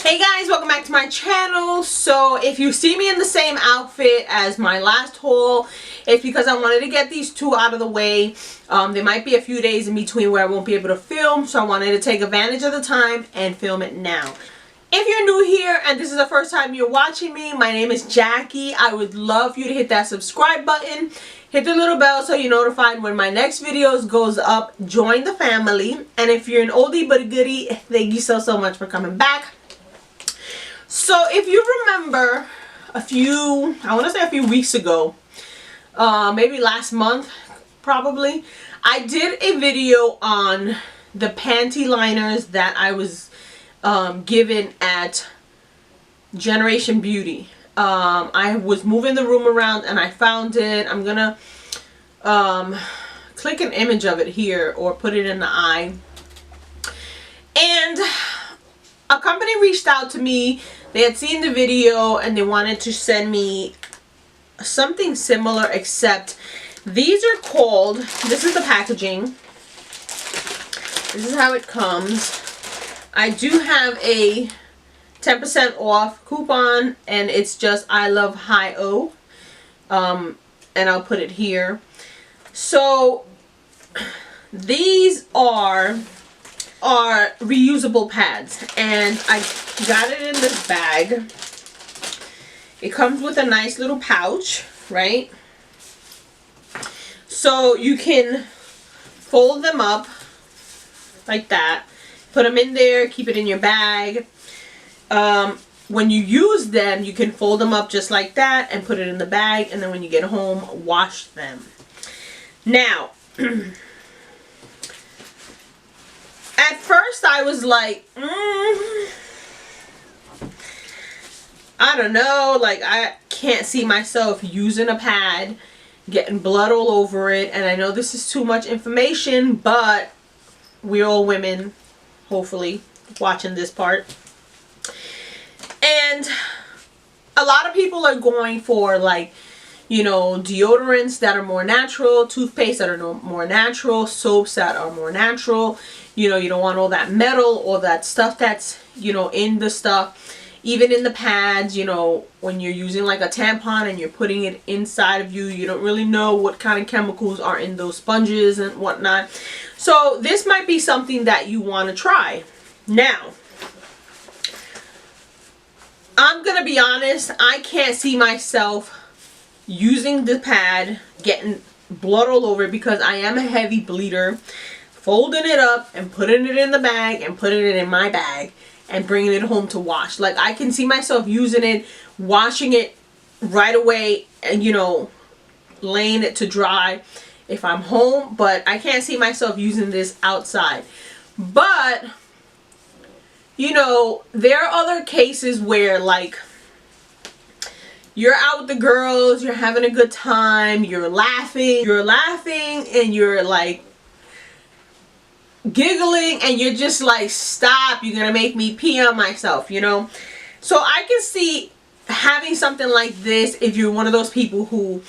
Hey guys, welcome back to my channel. So if you see me in the same outfit as my last haul, it's because I wanted to get these two out of the way. There might be a few days in between where I won't be able to film, so I wanted to take advantage of the time and film it now. If you're new here and this is the first time you're watching me, my name is Jackie. I would love for you to hit that subscribe button, hit the little bell so you're notified when my next videos goes up. Join the family. And if you're an oldie but a goodie, thank you so much for coming back. So if you remember a few weeks ago, maybe last month probably, I did a video on the panty liners that I was given at Generation Beauty. I was moving the room around and I found it. I'm gonna click an image of it here or put it in the eye. And a company reached out to me. They had seen the video and they wanted to send me something similar, except these are called, this is the packaging. This is how it comes. I do have a 10% off coupon and it's just I love HighOh. And I'll put it here. So these are reusable pads and I got it in this bag. It comes with a nice little pouch, right? So you can fold them up like that, put them in there, keep it in your bag. When you use them, you can fold them up just like that and put it in the bag, and then when you get home, wash them. Now, at first I was like, I don't know, like I can't see myself using a pad, getting blood all over it, and I know this is too much information, but we're all women, hopefully, watching this part. And a lot of people are going for, like, you know, deodorants that are more natural, toothpaste that are more natural, soaps that are more natural. You know, you don't want all that metal or that stuff that's, you know, in the stuff. Even in the pads, you know, when you're using like a tampon and you're putting it inside of you, you don't really know what kind of chemicals are in those sponges and whatnot. So this might be something that you want to try. Now, I'm going to be honest, I can't see myself using the pad, getting blood all over it, because I am a heavy bleeder. Folding it up and putting it in the bag and putting it in my bag and bringing it home to wash. Like, I can see myself using it, washing it right away, and, you know, laying it to dry if I'm home, but I can't see myself using this outside. But, you know, there are other cases where, like, you're out with the girls, you're having a good time, you're laughing and you're like giggling and you're just like, stop, you're gonna make me pee on myself, you know. So I can see having something like this if you're one of those people who,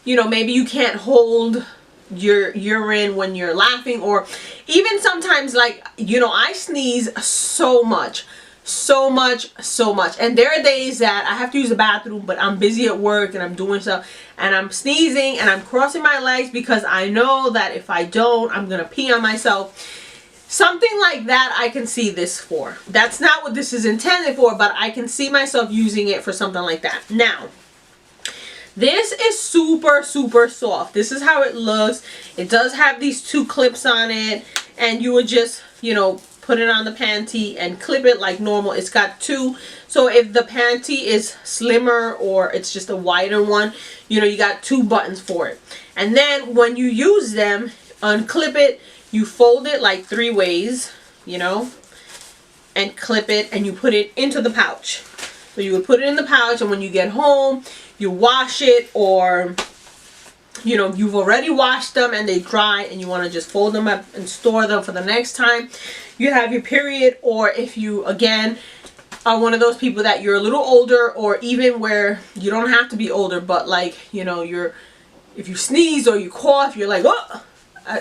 you know, maybe you can't hold your urine when you're laughing, or even sometimes, like, you know, I sneeze so much, and there are days that I have to use the bathroom, but I'm busy at work and I'm doing stuff and I'm sneezing and I'm crossing my legs because I know that if I don't, I'm gonna pee on myself. Something like that I can see this for. That's not what this is intended for, but I can see myself using it for something like that. Now, this is super soft. This is how it looks. It does have these two clips on it, and you would just, you know, put it on the panty and clip it like normal. It's got two, so if the panty is slimmer or it's just a wider one, you know, you got two buttons for it. And then when you use them, unclip it, you fold it like 3 ways, you know, and clip it, and you put it into the pouch. So you would put it in the pouch, and when you get home, you wash it, or, you know, you've already washed them and they dry and you want to just fold them up and store them for the next time you have your period. Or if you, again, are one of those people that you're a little older, or even where you don't have to be older, but, like, you know, if you sneeze or you cough, you're like, oh,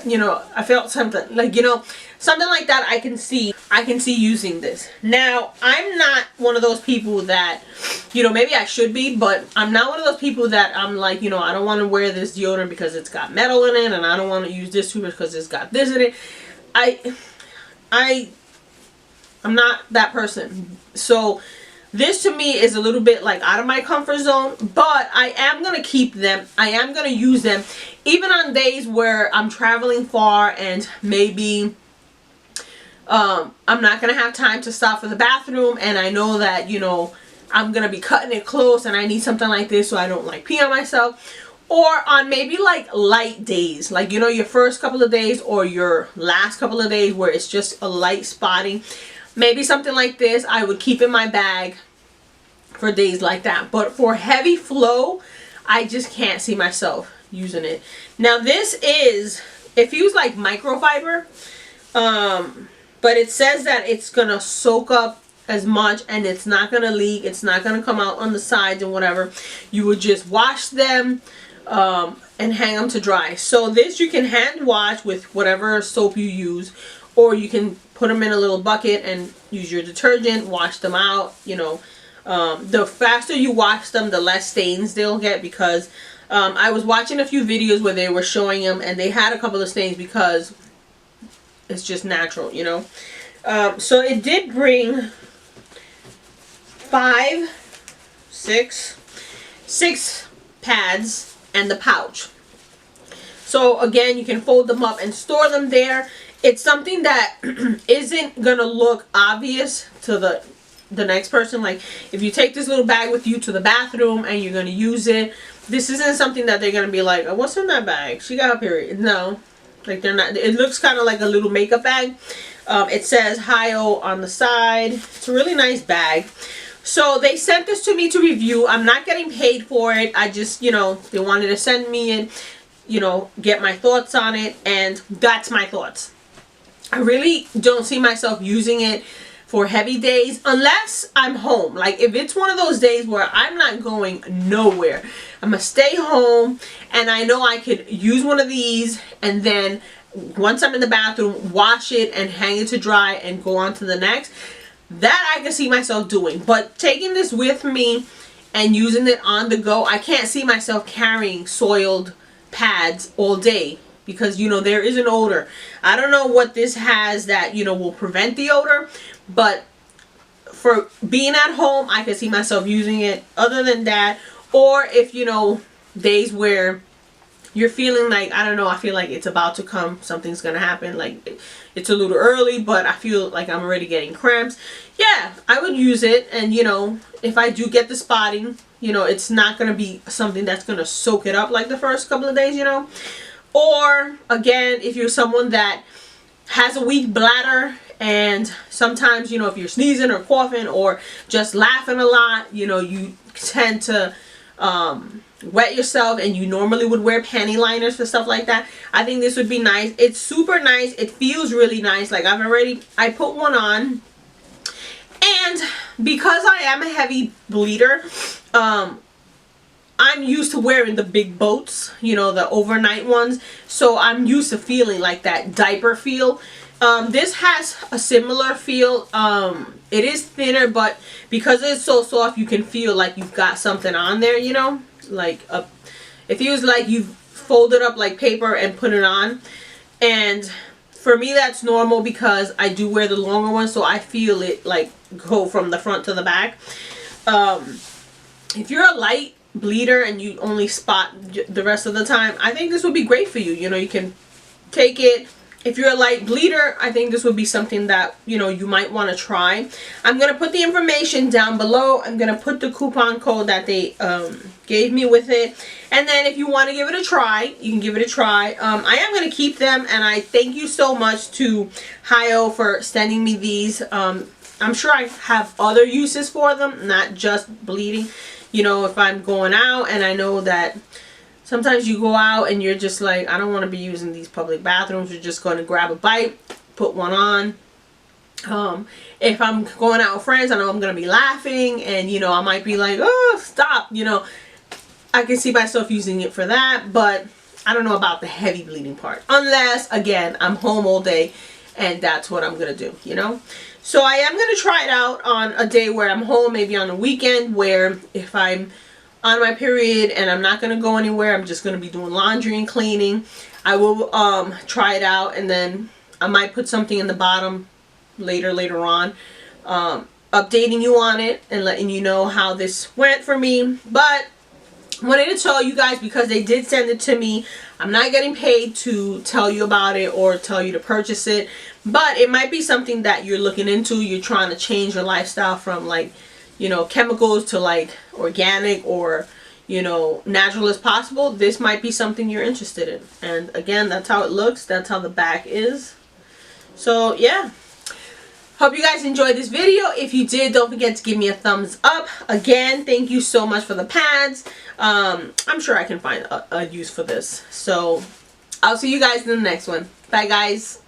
you know, I felt something like, you know, something like that. I can see using this. Now, I'm not one of those people that, you know, maybe I should be, but I'm not one of those people that I'm like, you know, I don't want to wear this deodorant because it's got metal in it, and I don't want to use this toothbrush because it's got this in it. I'm not that person. So this to me is a little bit like out of my comfort zone, but I am going to keep them. I am going to use them even on days where I'm traveling far and maybe I'm not going to have time to stop for the bathroom, and I know that, you know, I'm going to be cutting it close and I need something like this so I don't like pee on myself. Or on maybe like light days, like, you know, your first couple of days or your last couple of days where it's just a light spotting. Maybe something like this I would keep in my bag for days like that. But for heavy flow, I just can't see myself using it. Now this is, it feels like microfiber, but it says that it's gonna soak up as much and it's not gonna leak, it's not gonna come out on the sides and whatever. You would just wash them and hang them to dry. So this you can hand wash with whatever soap you use, or you can put them in a little bucket and use your detergent, wash them out. You know, the faster you wash them, the less stains they'll get, because I was watching a few videos where they were showing them and they had a couple of stains because it's just natural, you know. So it did bring six pads and the pouch. So again, you can fold them up and store them there. It's something that isn't gonna look obvious to the next person. Like, if you take this little bag with you to the bathroom and you're gonna use it, this isn't something that they're gonna be like, oh, what's in that bag? She got her period. No, like, they're not. It looks kind of like a little makeup bag. It says HighOh on the side. It's a really nice bag. So they sent this to me to review. I'm not getting paid for it. I just, you know, they wanted to send me it, you know, get my thoughts on it, and that's my thoughts. I really don't see myself using it for heavy days unless I'm home. Like, if it's one of those days where I'm not going nowhere, I'm gonna stay home and I know I could use one of these, and then once I'm in the bathroom, wash it and hang it to dry and go on to the next. That I can see myself doing. But taking this with me and using it on the go, I can't see myself carrying soiled pads all day, because, you know, there is an odor. I don't know what this has that, you know, will prevent the odor, but for being at home, I can see myself using it. Other than that, or if, you know, days where you're feeling like, I don't know, I feel like it's about to come, something's gonna happen, like it's a little early, but I feel like I'm already getting cramps, yeah, I would use it. And, you know, if I do get the spotting, you know, it's not gonna be something that's gonna soak it up like the first couple of days, you know. Or again, if you're someone that has a weak bladder, and sometimes, you know, if you're sneezing or coughing or just laughing a lot, you know, you tend to wet yourself, and you normally would wear panty liners for stuff like that. I think this would be nice. It's super nice. It feels really nice. Like, I put one on, and because I am a heavy bleeder, I'm used to wearing the big boats, you know, the overnight ones. So I'm used to feeling like that diaper feel. This has a similar feel. It is thinner, but because it's so soft, you can feel like you've got something on there, you know. Like, it feels like you've folded up like paper and put it on. And for me, that's normal because I do wear the longer one, so I feel it like go from the front to the back. If you're a light bleeder and you only spot the rest of the time, I think this would be great for you. You know, you can take it. If you're a light bleeder, I think this would be something that, you know, you might want to try. I'm going to put the information down below. I'm going to put the coupon code that they gave me with it. And then if you want to give it a try, you can give it a try. I am going to keep them, and I thank you so much to HighOh for sending me these. I'm sure I have other uses for them, not just bleeding. You know, if I'm going out and I know that sometimes you go out and you're just like, I don't want to be using these public bathrooms. You're just going to grab a bite, put one on. If I'm going out with friends, I know I'm going to be laughing, and, you know, I might be like, oh, stop, you know. I can see myself using it for that, but I don't know about the heavy bleeding part, unless again I'm home all day and that's what I'm gonna do, you know. So I am gonna try it out on a day where I'm home, maybe on a weekend, where if I'm on my period and I'm not gonna go anywhere, I'm just gonna be doing laundry and cleaning, I will try it out, and then I might put something in the bottom later on, updating you on it and letting you know how this went for me. But I wanted to tell you guys because they did send it to me. I'm not getting paid to tell you about it or tell you to purchase it, but it might be something that you're looking into. You're trying to change your lifestyle from, like, you know, chemicals to like organic or, you know, natural as possible. This might be something you're interested in. And again, that's how it looks. That's how the back is. So yeah, hope you guys enjoyed this video. If you did, don't forget to give me a thumbs up. Again, thank you so much for the pads. I'm sure I can find a use for this. So I'll see you guys in the next one. Bye guys.